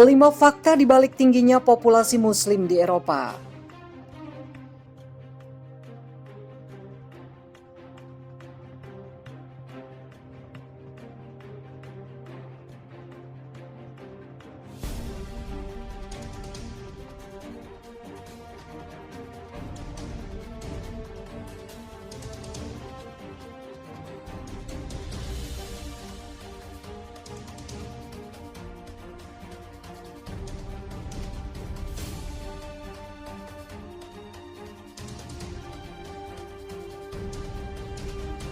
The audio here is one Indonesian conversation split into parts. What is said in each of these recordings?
5 fakta di balik tingginya populasi Muslim di Eropa.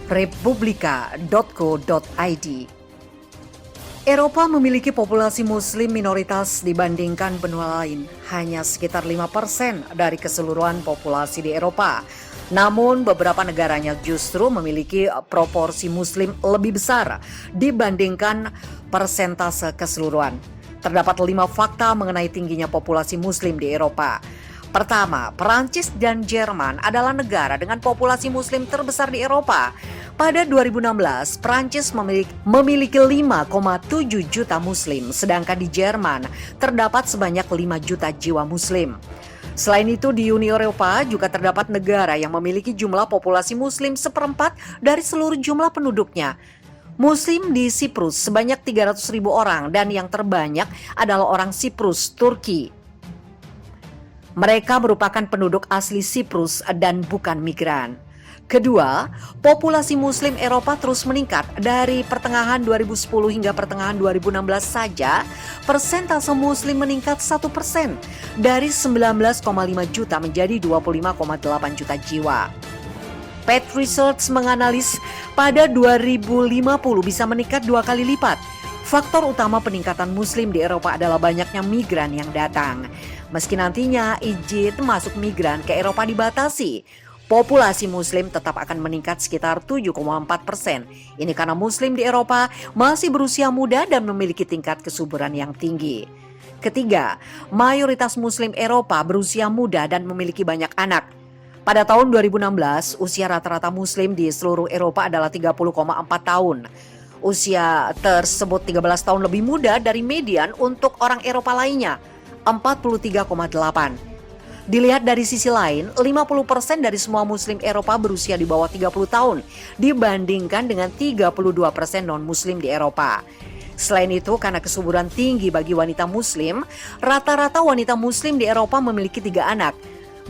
Republika.co.id. Eropa memiliki populasi muslim minoritas dibandingkan benua lain, hanya sekitar 5% dari keseluruhan populasi di Eropa. Namun beberapa negaranya justru memiliki proporsi muslim lebih besar dibandingkan persentase keseluruhan. Terdapat 5 fakta mengenai tingginya populasi muslim di Eropa. Pertama, Perancis dan Jerman adalah negara dengan populasi muslim terbesar di Eropa. Pada 2016, Perancis memiliki 5,7 juta muslim, sedangkan di Jerman terdapat sebanyak 5 juta jiwa muslim. Selain itu, di Uni Eropa juga terdapat negara yang memiliki jumlah populasi muslim seperempat dari seluruh jumlah penduduknya. Muslim di Siprus sebanyak 300.000 orang dan yang terbanyak adalah orang Siprus, Turki. Mereka merupakan penduduk asli Siprus dan bukan migran. Kedua, populasi Muslim Eropa terus meningkat. Dari pertengahan 2010 hingga pertengahan 2016 saja, persentase Muslim meningkat 1%, dari 19,5 juta menjadi 25,8 juta jiwa. Pew Research menganalis pada 2050 bisa meningkat 2 kali lipat. Faktor utama peningkatan Muslim di Eropa adalah banyaknya migran yang datang. Meski nantinya izin masuk migran ke Eropa dibatasi, populasi Muslim tetap akan meningkat sekitar 7,4%. Ini karena Muslim di Eropa masih berusia muda dan memiliki tingkat kesuburan yang tinggi. Ketiga, mayoritas Muslim Eropa berusia muda dan memiliki banyak anak. Pada tahun 2016, usia rata-rata Muslim di seluruh Eropa adalah 30,4 tahun. Usia tersebut 13 tahun lebih muda dari median untuk orang Eropa lainnya, 43,8. Dilihat dari sisi lain, 50% dari semua Muslim Eropa berusia di bawah 30 tahun dibandingkan dengan 32% non-Muslim di Eropa. Selain itu, karena kesuburan tinggi bagi wanita Muslim, rata-rata wanita Muslim di Eropa memiliki 3 anak.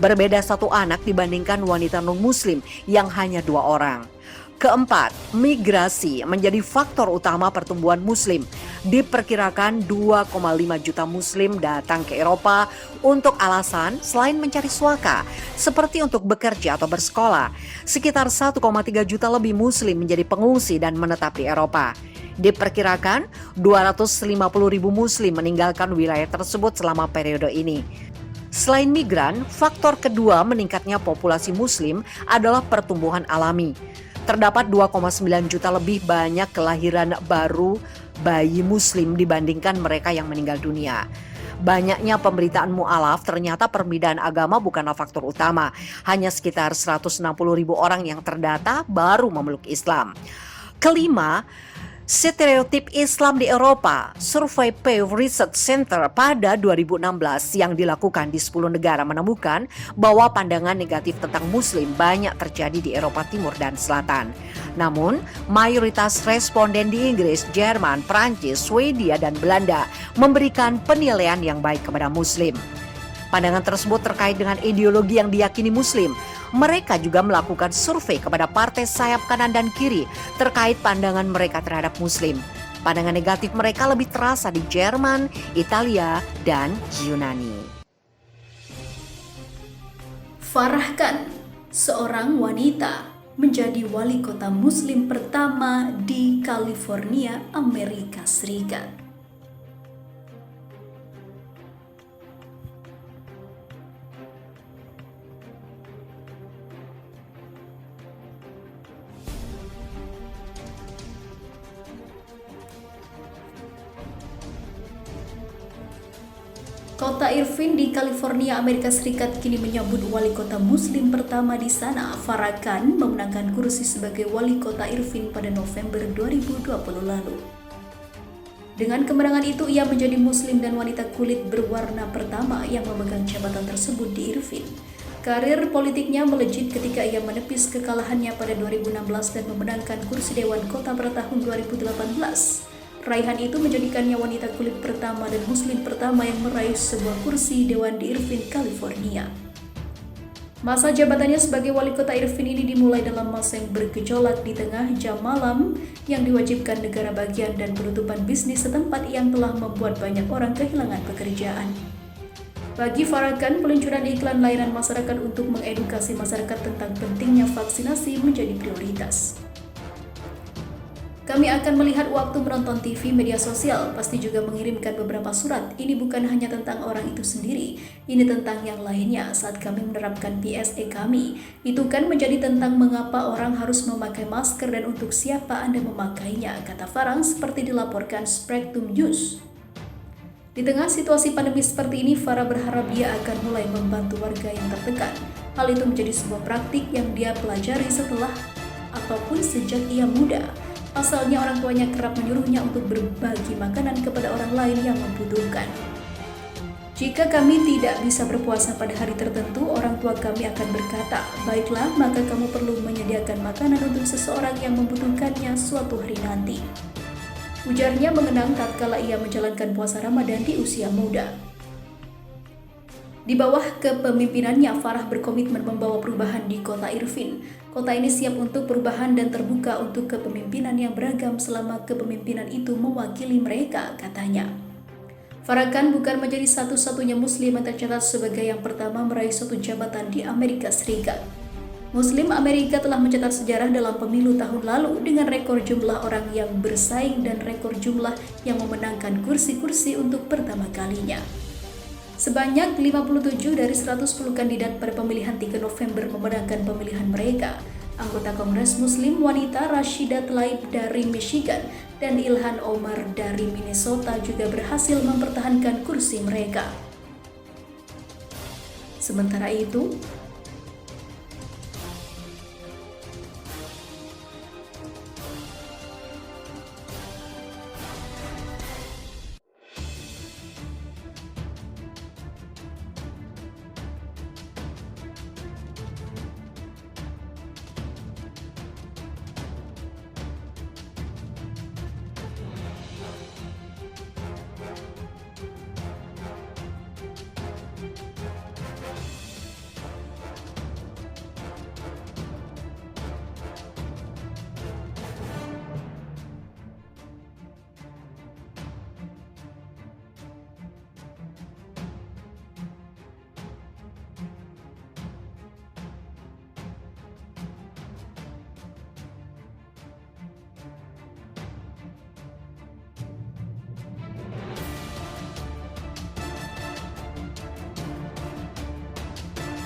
Berbeda 1 anak dibandingkan wanita non-Muslim yang hanya 2 orang. Keempat, migrasi menjadi faktor utama pertumbuhan Muslim. Diperkirakan 2,5 juta Muslim datang ke Eropa untuk alasan selain mencari suaka, seperti untuk bekerja atau bersekolah. Sekitar 1,3 juta lebih Muslim menjadi pengungsi dan menetap di Eropa. Diperkirakan 250.000 Muslim meninggalkan wilayah tersebut selama periode ini. Selain migran, faktor kedua meningkatnya populasi Muslim adalah pertumbuhan alami. Terdapat 2,9 juta lebih banyak kelahiran baru bayi Muslim dibandingkan mereka yang meninggal dunia. Banyaknya pemberitaan mu'alaf, ternyata perbedaan agama bukanlah faktor utama. Hanya sekitar 160.000 orang yang terdata baru memeluk Islam. Kelima, stereotip Islam di Eropa. Survei Pew Research Center pada 2016 yang dilakukan di 10 negara menemukan bahwa pandangan negatif tentang Muslim banyak terjadi di Eropa Timur dan Selatan. Namun, mayoritas responden di Inggris, Jerman, Prancis, Swedia, dan Belanda memberikan penilaian yang baik kepada Muslim. Pandangan tersebut terkait dengan ideologi yang diyakini Muslim. Mereka juga melakukan survei kepada partai sayap kanan dan kiri terkait pandangan mereka terhadap Muslim. Pandangan negatif mereka lebih terasa di Jerman, Italia, dan Yunani. Farah Khan, seorang wanita, menjadi wali kota Muslim pertama di California, Amerika Serikat. Kota Irvine di California, Amerika Serikat kini menyambut wali kota Muslim pertama di sana. Farah Khan memenangkan kursi sebagai wali kota Irvine pada November 2020 lalu. Dengan kemenangan itu, ia menjadi Muslim dan wanita kulit berwarna pertama yang memegang jabatan tersebut di Irvine. Karir politiknya melejit ketika ia menepis kekalahannya pada 2016 dan memenangkan kursi Dewan Kota pada tahun 2018. Raihan itu menjadikannya wanita kulit pertama dan Muslim pertama yang meraih sebuah kursi Dewan di Irvine, California. Masa jabatannya sebagai wali kota Irvine ini dimulai dalam masa yang bergejolak di tengah jam malam yang diwajibkan negara bagian dan penutupan bisnis setempat yang telah membuat banyak orang kehilangan pekerjaan. Bagi Farrakhan, peluncuran iklan layanan masyarakat untuk mengedukasi masyarakat tentang pentingnya vaksinasi menjadi prioritas. Kami akan melihat waktu menonton TV, media sosial, pasti juga mengirimkan beberapa surat. Ini bukan hanya tentang orang itu sendiri, ini tentang yang lainnya saat kami menerapkan PSE kami. Itu kan menjadi tentang mengapa orang harus memakai masker dan untuk siapa Anda memakainya, kata Farhan seperti dilaporkan Spectrum News. Di tengah situasi pandemi seperti ini, Farah berharap dia akan mulai membantu warga yang tertekan. Hal itu menjadi sebuah praktik yang dia pelajari setelah ataupun sejak ia muda. Pasalnya orang tuanya kerap menyuruhnya untuk berbagi makanan kepada orang lain yang membutuhkan. Jika kami tidak bisa berpuasa pada hari tertentu, orang tua kami akan berkata, "Baiklah, maka kamu perlu menyediakan makanan untuk seseorang yang membutuhkannya suatu hari nanti." Ujarnya mengenang tatkala ia menjalankan puasa Ramadan di usia muda. Di bawah kepemimpinannya, Farah berkomitmen membawa perubahan di kota Irvine. Kota ini siap untuk perubahan dan terbuka untuk kepemimpinan yang beragam selama kepemimpinan itu mewakili mereka, katanya. Farrakhan bukan menjadi satu-satunya Muslim yang tercatat sebagai yang pertama meraih suatu jabatan di Amerika Serikat. Muslim Amerika telah mencatat sejarah dalam pemilu tahun lalu dengan rekor jumlah orang yang bersaing dan rekor jumlah yang memenangkan kursi-kursi untuk pertama kalinya. Sebanyak 57 dari 110 kandidat pada pemilihan 3 November memenangkan pemilihan mereka. Anggota Kongres Muslim wanita Rashida Tlaib dari Michigan dan Ilhan Omar dari Minnesota juga berhasil mempertahankan kursi mereka. Sementara itu,